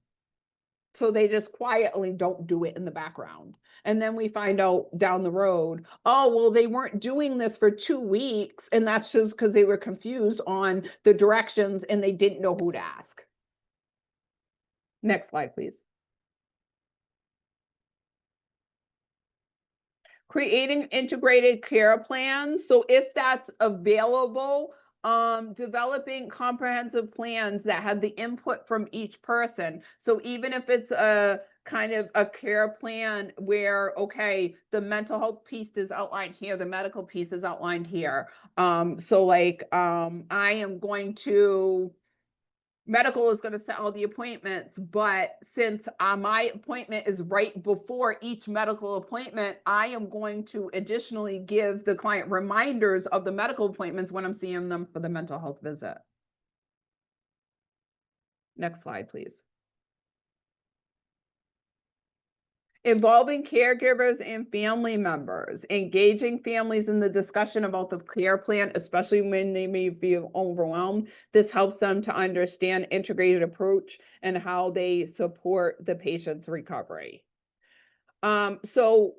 S1: So they just quietly don't do it in the background. And then we find out down the road, oh, well, they weren't doing this for 2 weeks. And that's just because they were confused on the directions and they didn't know who to ask. Next slide, please. Creating integrated care plans. So if that's available, developing comprehensive plans that have the input from each person. So even if it's a kind of a care plan where, okay, the mental health piece is outlined here, the medical piece is outlined here. So like, I am going to medical is going to set all the appointments, but since my appointment is right before each medical appointment, I am going to additionally give the client reminders of the medical appointments when I'm seeing them for the mental health visit. Next slide, please. Involving caregivers and family members, engaging families in the discussion about the care plan, especially when they may be overwhelmed. This helps them to understand integrated approach and how they support the patient's recovery. So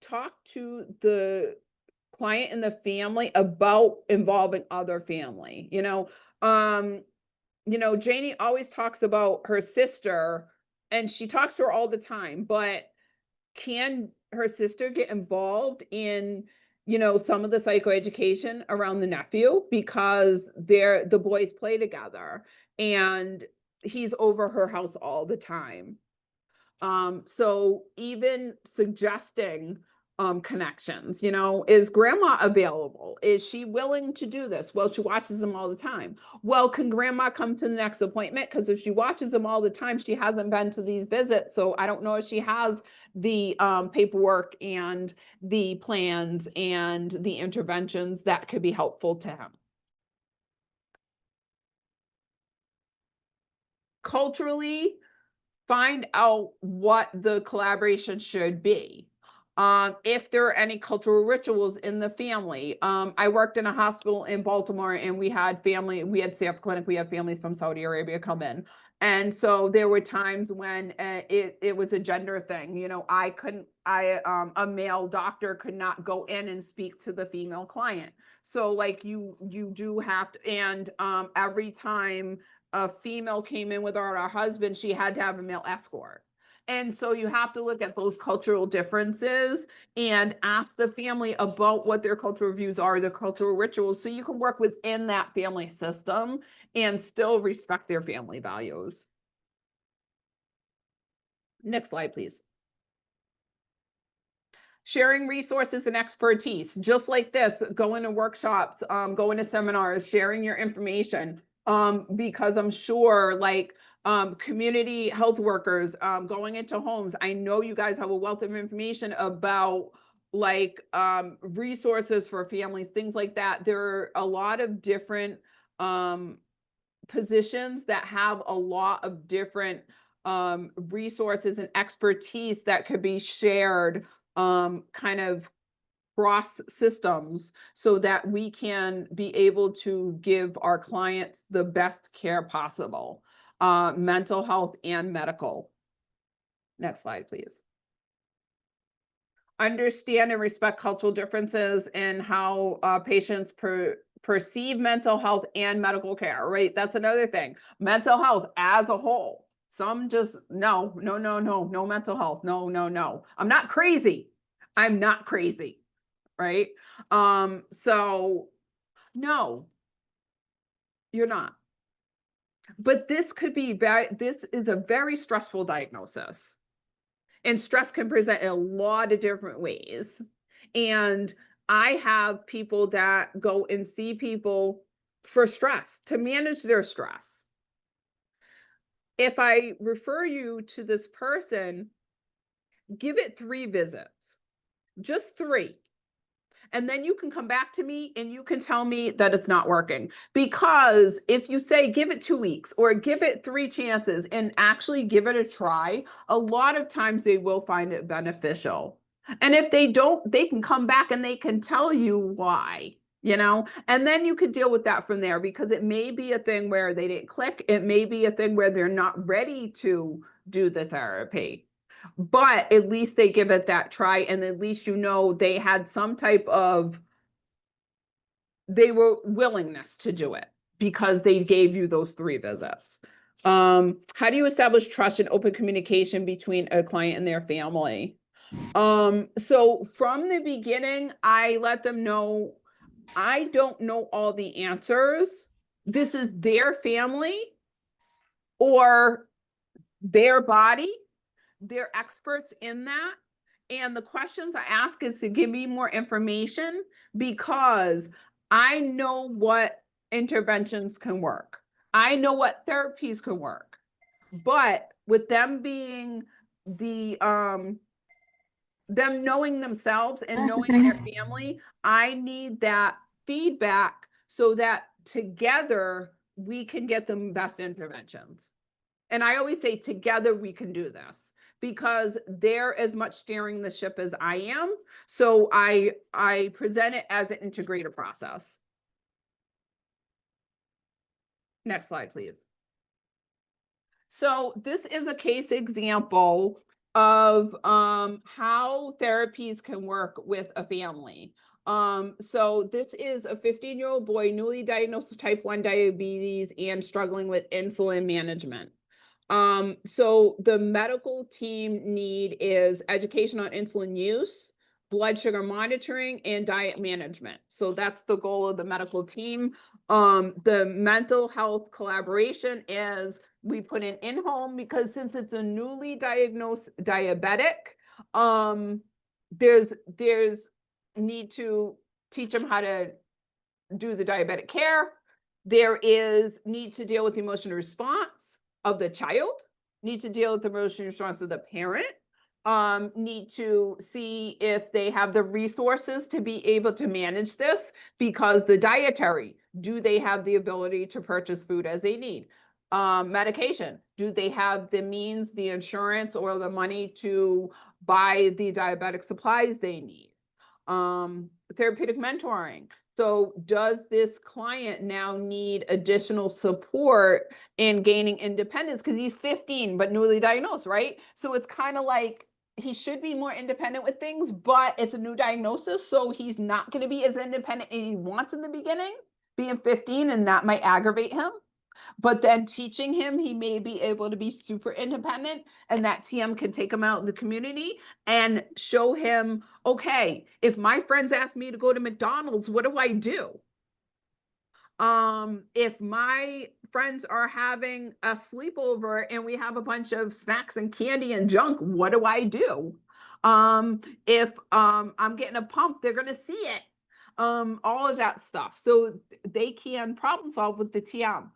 S1: talk to the client and the family about involving other family. Janie always talks about her sister and she talks to her all the time, but can her sister get involved in some of the psychoeducation around the nephew because the boys play together and he's over her house all the time. So even suggesting connections, is grandma available? Is she willing to do this? Well, she watches them all the time. Well, can grandma come to the next appointment? Because if she watches them all the time, she hasn't been to these visits. So I don't know if she has the paperwork and the plans and the interventions that could be helpful to him. Culturally, find out what the collaboration should be. If there are any cultural rituals in the family. I worked in a hospital in Baltimore and we had staff clinic, we had families from Saudi Arabia come in. And so there were times when it was a gender thing. A male doctor could not go in and speak to the female client. So like you do have to, and every time a female came in with her husband, she had to have a male escort. And so you have to look at those cultural differences and ask the family about what their cultural views are, their cultural rituals, so you can work within that family system and still respect their family values. Next slide, please. Sharing resources and expertise, just like this, going to workshops, going to seminars, sharing your information. Because I'm sure community health workers going into homes, I know you guys have a wealth of information about resources for families, things like that. There are a lot of different positions that have a lot of different resources and expertise that could be shared kind of cross systems so that we can be able to give our clients the best care possible, mental health and medical. Next slide, please. Understand and respect cultural differences and how patients perceive mental health and medical care, right? That's another thing. Mental health as a whole. Some just, no mental health. No. I'm not crazy. I'm not crazy. Right? So no, you're not. But this is a very stressful diagnosis. And stress can present in a lot of different ways. And I have people that go and see people for stress, to manage their stress. If I refer you to this person, give it 3 visits, just 3. And then you can come back to me and you can tell me that it's not working. Because if you say give it 2 weeks or give it 3 chances and actually give it a try, a lot of times they will find it beneficial. And if they don't, they can come back and they can tell you why, and then you could deal with that from there, because it may be a thing where they didn't click. It may be a thing where they're not ready to do the therapy, but at least they give it that try. And at least, they had some type of, they were willingness to do it because they gave you those 3 visits. How do you establish trust and open communication between a client and their family? So from the beginning, I let them know I don't know all the answers. This is their family or their body. They're experts in that. And the questions I ask is to give me more information, because I know what interventions can work. I know what therapies can work. But with them being them knowing themselves and knowing their family, I need that feedback so that together we can get the best interventions. And I always say together we can do this, because they're as much steering the ship as I am. So I present it as an integrated process. Next slide, please. So this is a case example of how therapies can work with a family. So this is a 15-year-old boy newly diagnosed with type 1 diabetes and struggling with insulin management. So the medical team need is education on insulin use, blood sugar monitoring, and diet management. So that's the goal of the medical team. The mental health collaboration is we put in home, because since it's a newly diagnosed diabetic, there's need to teach them how to do the diabetic care. There is need to deal with the emotional response of the child, need to deal with the emotional response of the parent, need to see if they have the resources to be able to manage this, because the dietary, do they have the ability to purchase food as they need? Medication, do they have the means, the insurance, or the money to buy the diabetic supplies they need? Therapeutic mentoring. So does this client now need additional support in gaining independence? Because he's 15, but newly diagnosed, right? So it's kind of like he should be more independent with things, but it's a new diagnosis. So he's not going to be as independent as he wants in the beginning, being 15, and that might aggravate him. But then teaching him, he may be able to be super independent, and that TM can take him out in the community and show him, okay, if my friends ask me to go to McDonald's, what do I do? If my friends are having a sleepover and we have a bunch of snacks and candy and junk, what do I do? If I'm getting a pump, they're gonna see it. All of that stuff. So they can problem solve with the TM.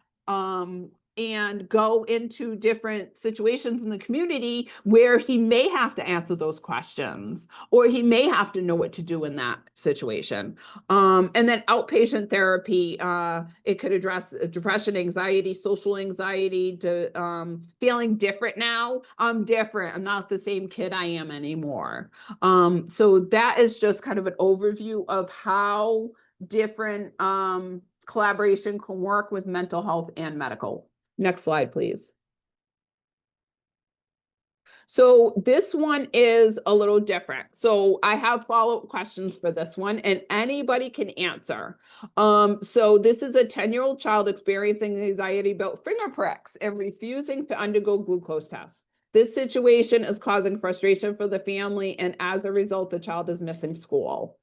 S1: And go into different situations in the community where he may have to answer those questions, or he may have to know what to do in that situation. And then outpatient therapy, it could address depression, anxiety, social anxiety, to feeling different now. I'm different. I'm not the same kid I am anymore. So that is just kind of an overview of how different collaboration can work with mental health and medical. Next slide, please. So this one is a little different. So I have follow-up questions for this one, and anybody can answer. So this is a 10-year-old child experiencing anxiety about finger pricks and refusing to undergo glucose tests. This situation is causing frustration for the family, and as a result, the child is missing school.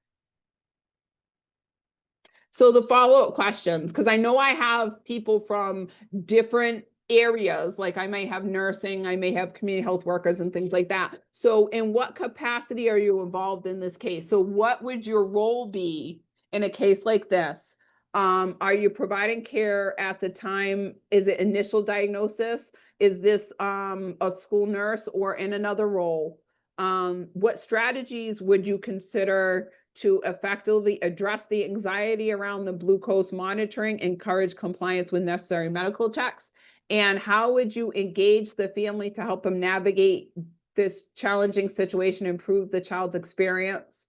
S1: So the follow-up questions, because I know I have people from different areas, like I may have nursing, I may have community health workers and things like that. So in what capacity are you involved in this case? So what would your role be in a case like this? Are you providing care at the time? Is it initial diagnosis? Is this a school nurse or in another role? What strategies would you consider to effectively address the anxiety around the glucose monitoring, encourage compliance with necessary medical checks? And how would you engage the family to help them navigate this challenging situation, improve the child's experience?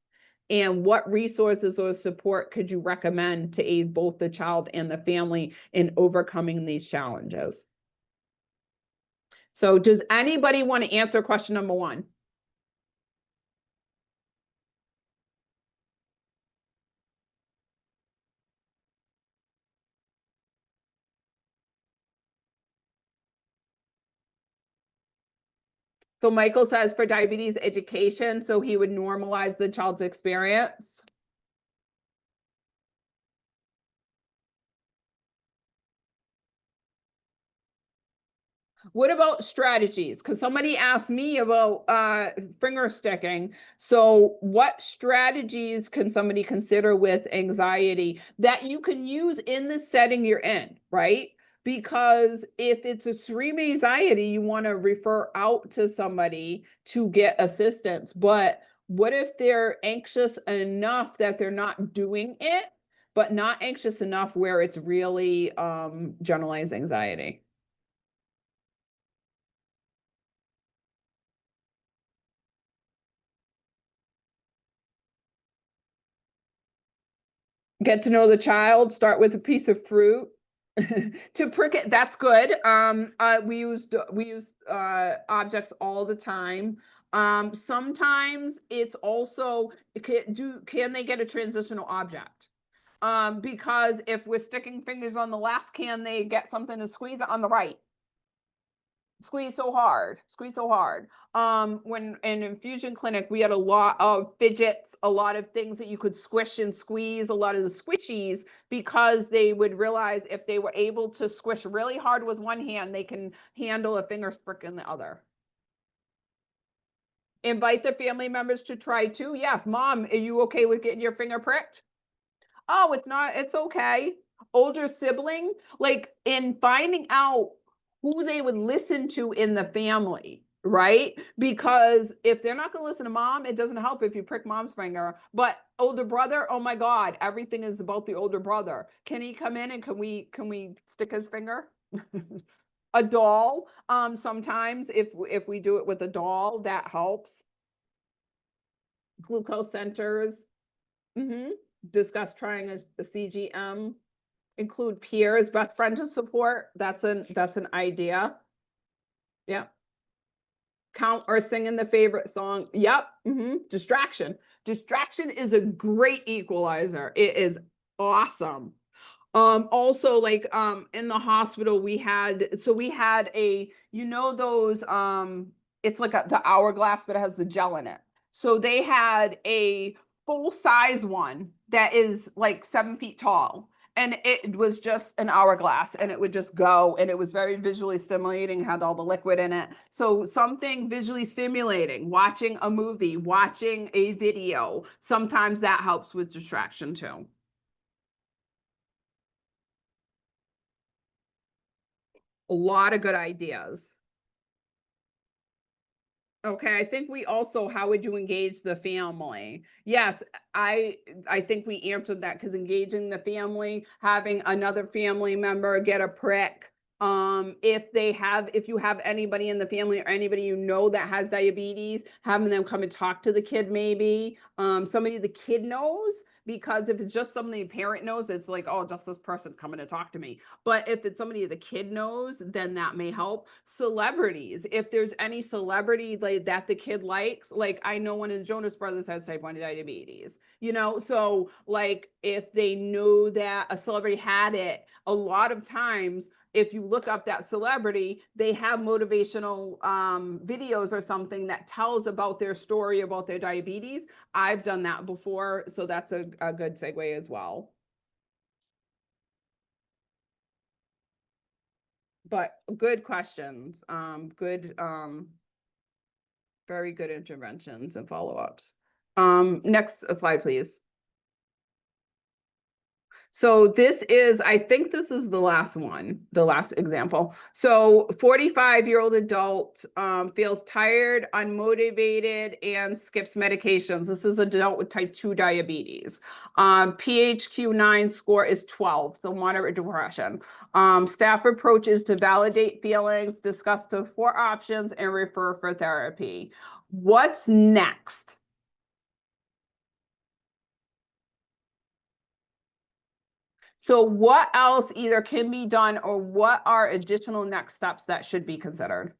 S1: And what resources or support could you recommend to aid both the child and the family in overcoming these challenges? So does anybody want to answer question number 1? So Michael says for diabetes education, so he would normalize the child's experience. What about strategies? Because somebody asked me about finger sticking. So what strategies can somebody consider with anxiety that you can use in the setting you're in, right? Because if it's extreme anxiety, you want to refer out to somebody to get assistance. But what if they're anxious enough that they're not doing it, but not anxious enough where it's really generalized anxiety? Get to know the child, start with a piece of fruit to prick it. That's good. We use objects all the time. Sometimes it's also can they get a transitional object? Because if we're sticking fingers on the left, can they get something to squeeze it on the right? Squeeze so hard. When in infusion clinic, we had a lot of fidgets, a lot of things that you could squish and squeeze, a lot of the squishies, because they would realize if they were able to squish really hard with one hand, they can handle a finger prick in the other. Invite the family members to try too. Yes, mom, are you okay with getting your finger pricked? Oh, it's okay. Older sibling, like in finding out who they would listen to in the family, right? Because if they're not going to listen to mom, it doesn't help if you prick mom's finger. But older brother, oh my God, everything is about the older brother. Can he come in and can we stick his finger? A doll. Sometimes if we do it with a doll, that helps. Glucose centers. Mm-hmm. Discuss trying a CGM. Include peers, best friend to support. That's an idea. Yeah. Count or sing in the favorite song. Yep. Distraction. Distraction is a great equalizer. It is awesome. Also like in the hospital we had a those it's like the hourglass, but it has the gel in it. So they had a full size one that is like 7 feet tall, and it was just an hourglass, and it would just go, and it was very visually stimulating, had all the liquid in it. So something visually stimulating, watching a movie, watching a video, sometimes that helps with distraction too. A lot of good ideas. Okay, I think we also, how would you engage the family? Yes, I think we answered that, because engaging the family, having another family member get a prick. If you have anybody in the family or anybody that has diabetes, having them come and talk to the kid, maybe. Somebody the kid knows, because if it's just somebody the parent knows, it's like, oh, just this person coming to talk to me. But if it's somebody the kid knows, then that may help. Celebrities, if there's any celebrity like that the kid likes, like I know one of the Jonas Brothers has type 1 diabetes, so like if they know that a celebrity had it, a lot of times if you look up that celebrity, they have motivational videos or something that tells about their story about their diabetes. I've done that before, so that's a good segue as well. But good questions. Very good interventions and follow-ups. Next slide, please. So this is, I think this is the last one, the last example. So 45-year-old adult feels tired, unmotivated, and skips medications. This is an adult with type 2 diabetes. PHQ-9 score is 12, so moderate depression. Staff approach is to validate feelings, discuss the 4 options, and refer for therapy. What's next? So what else either can be done or what are additional next steps that should be considered?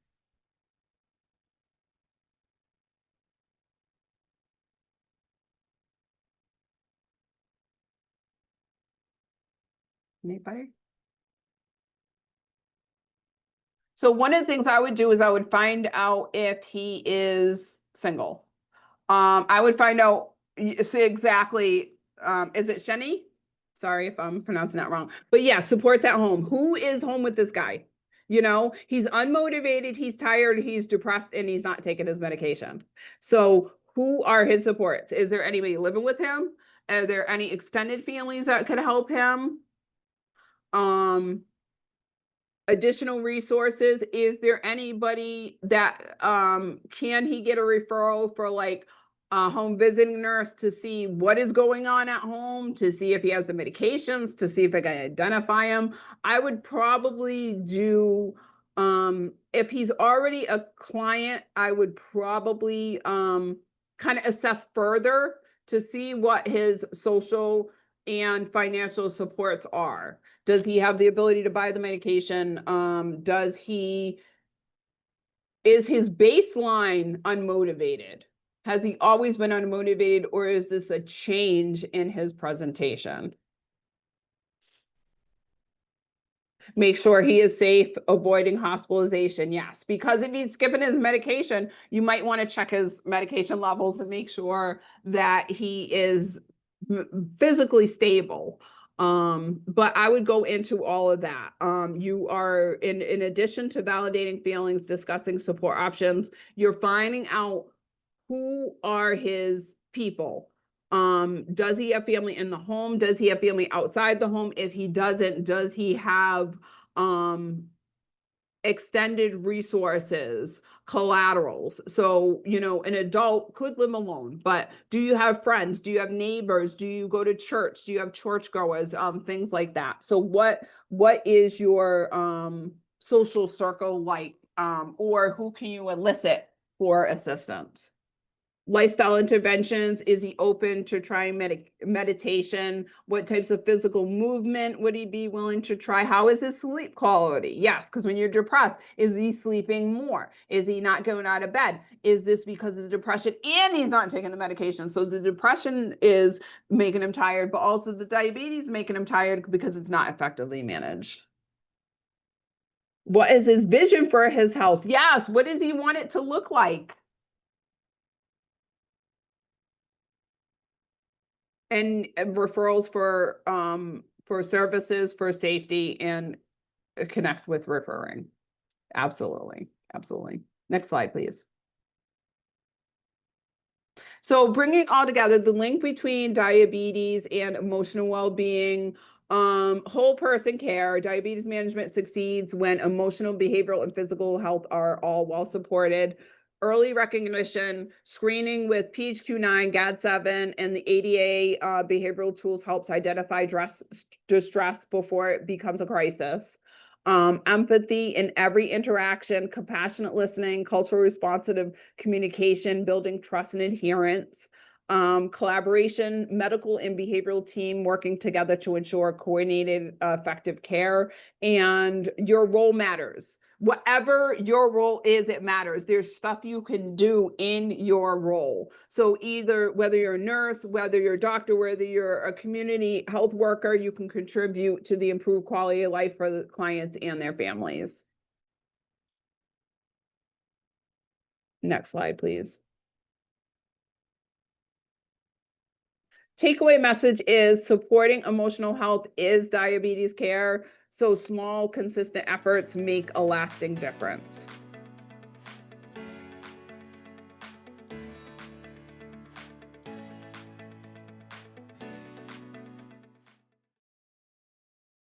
S1: Anybody? So one of the things I would do is I would find out if he is single. I would find out, see exactly, is it Shenny? Sorry if I'm pronouncing that wrong, but yeah, supports at home. Who is home with this guy? You know, he's unmotivated, he's tired, he's depressed, and he's not taking his medication. So who are his supports? Is there anybody living with him? Are there any extended families that could help him? Additional resources, is there anybody that can he get a referral for like a home visiting nurse to see what is going on at home, to see if he has the medications, to see if I can identify him? I would probably do if he's already a client, I would probably kind of assess further to see what his social and financial supports are. Does he have the ability to buy the medication? Is his baseline unmotivated? Has he always been unmotivated, or is this a change in his presentation? Make sure he is safe, avoiding hospitalization. Yes, because if he's skipping his medication, you might want to check his medication levels and make sure that he is physically stable. But I would go into all of that. You are in addition to validating feelings, discussing support options, you're finding out who are his people. Does he have family in the home? Does he have family outside the home? If he doesn't, does he have extended resources, collaterals? So, you know, an adult could live alone, but do you have friends? Do you have neighbors? Do you go to church? Do you have churchgoers? Things like that. So what is your social circle like? Or who can you elicit for assistance? Lifestyle interventions, is he open to trying meditation? What types of physical movement would he be willing to try? How is his sleep quality? Yes, because when you're depressed, is he sleeping more? Is he not going out of bed? Is this because of the depression and he's not taking the medication? So the depression is making him tired, but also the diabetes making him tired because it's not effectively managed. What is his vision for his health? Yes, what does he want it to look like? And referrals for services, for safety, and connect with referring. Absolutely, absolutely. Next slide, please. So bringing it all together, the link between diabetes and emotional well-being, whole person care. Diabetes management succeeds when emotional, behavioral, and physical health are all well supported. Early recognition, screening with PHQ-9, GAD-7, and the ADA behavioral tools helps identify distress before it becomes a crisis. Empathy in every interaction, compassionate listening, cultural responsive communication, building trust and adherence. Collaboration, medical and behavioral team working together to ensure coordinated, effective care. And your role matters. Whatever your role is, it matters. There's stuff you can do in your role. So either whether you're a nurse, whether you're a doctor, whether you're a community health worker, you can contribute to the improved quality of life for the clients and their families. Next slide, please. Takeaway message is supporting emotional health is diabetes care. So small, consistent efforts make a lasting difference.